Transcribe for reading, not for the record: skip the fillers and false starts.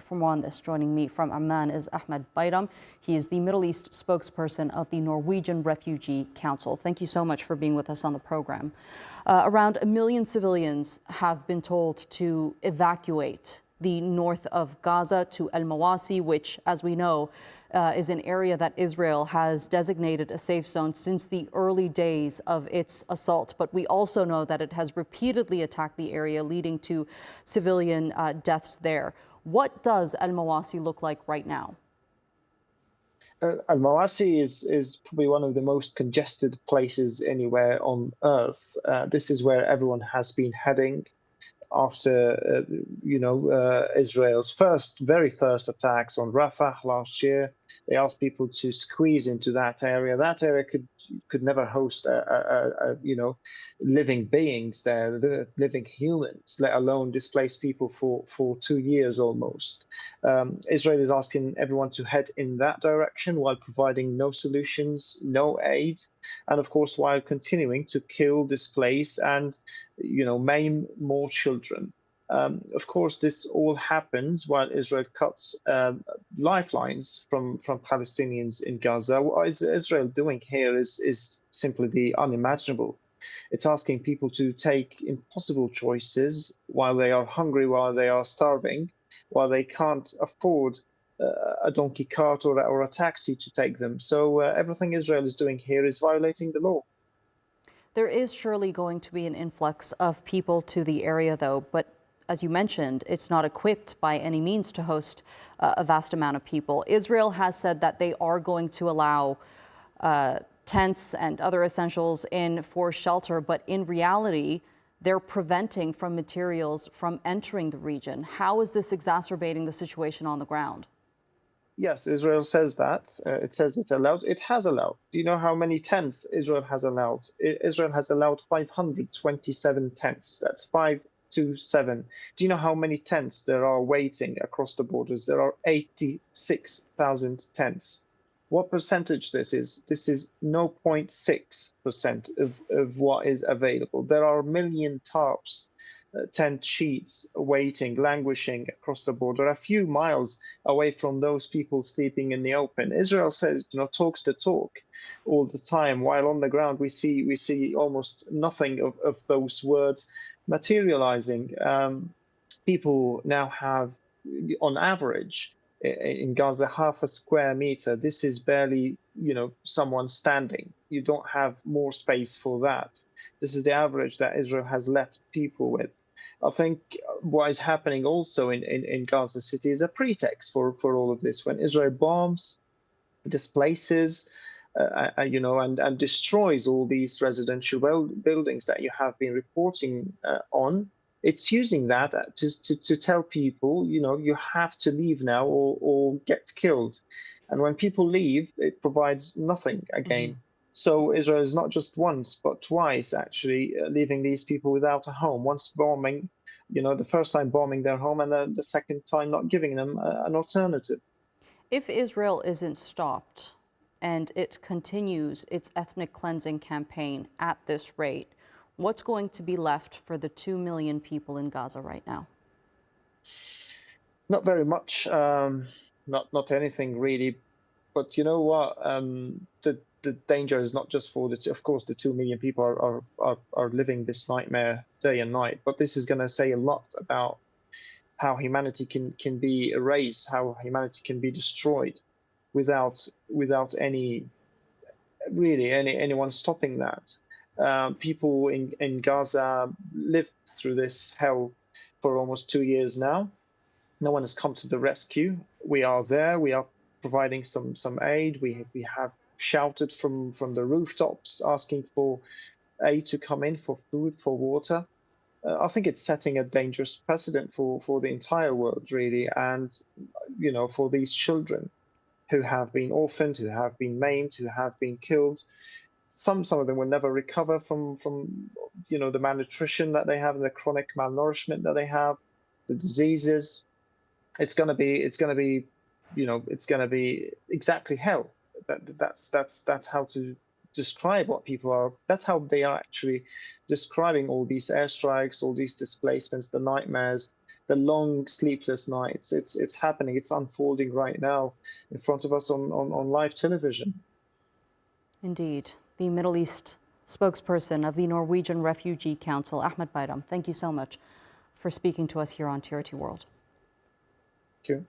For more on this, joining me from Amman is Ahmed Bayram. He is the Middle East spokesperson of the Norwegian Refugee Council. Thank you so much for being with us on the program. Around 1 million civilians have been told to evacuate the north of Gaza to Al-Mawasi, which, as we know, is an area that Israel has designated a safe zone since the early days of its assault. But we also know that it has repeatedly attacked the area, leading to civilian deaths there. What does Al-Mawasi look like right now? Al-Mawasi is probably one of the most congested places anywhere on Earth. This is where everyone has been heading after, Israel's very first attacks on Rafah last year. They asked people to squeeze into that area. That area could never host living beings there, living humans, let alone displaced people for 2 years almost. Israel is asking everyone to head in that direction while providing no solutions, no aid, and of course while continuing to kill, displace, and maim more children. Of course, this all happens while Israel cuts lifelines from Palestinians in Gaza. What is Israel doing here is simply the unimaginable. It's asking people to take impossible choices while they are hungry, while they are starving, while they can't afford a donkey cart or a taxi to take them. So everything Israel is doing here is violating the law. There is surely going to be an influx of people to the area, though, but as you mentioned, it's not equipped by any means to host a vast amount of people. Israel has said that they are going to allow tents and other essentials in for shelter, but in reality, they're preventing from materials from entering the region. How is this exacerbating the situation on the ground? Yes, Israel says that. It says it allows. It has allowed. Do you know how many tents Israel has allowed? Israel has allowed 527 tents. That's 527. Do you know how many tents there are waiting across the borders? There are 86,000 tents. What percentage this is? This is 0.6% of what is available. There are a million tarps, tent sheets waiting, languishing across the border, a few miles away from those people sleeping in the open. Israel says, talks the talk all the time, while on the ground we see almost nothing of those words materializing. People now have, on average, in Gaza, half a square meter. This is barely, someone standing. You don't have more space for that. This is the average that Israel has left people with. I think what is happening also in Gaza City is a pretext for all of this. When Israel bombs, displaces, and destroys all these residential buildings that you have been reporting on, it's using that to tell people, you have to leave now or get killed. And when people leave, it provides nothing again. Mm-hmm. So Israel is not just once, but twice actually leaving these people without a home. Once bombing, the first time bombing their home, and the second time not giving them an alternative. If Israel isn't stopped and it continues its ethnic cleansing campaign at this rate, what's going to be left for the 2 million people in Gaza right now? Not very much, not anything really. But you know what? The danger is not just for of course, the 2 million people are living this nightmare day and night. But this is going to say a lot about how humanity can be erased, how humanity can be destroyed, without anyone stopping that. People in Gaza lived through this hell for almost 2 years now. No one has come to the rescue. We are there. We are providing some aid. We have shouted from the rooftops asking for aid to come in, for food, for water. I think it's setting a dangerous precedent for the entire world, really, and for these children who have been orphaned, who have been maimed, who have been killed. Some of them will never recover from the malnutrition that they have, and the chronic malnourishment that they have, the diseases. It's going to be exactly hell. That's how to describe what people are. That's how they are actually describing all these airstrikes, all these displacements, the nightmares. the long sleepless nights. It's happening. It's unfolding right now in front of us on live television. Indeed. The Middle East spokesperson of the Norwegian Refugee Council, Ahmed Bayram, thank you so much for speaking to us here on TRT World. Thank you.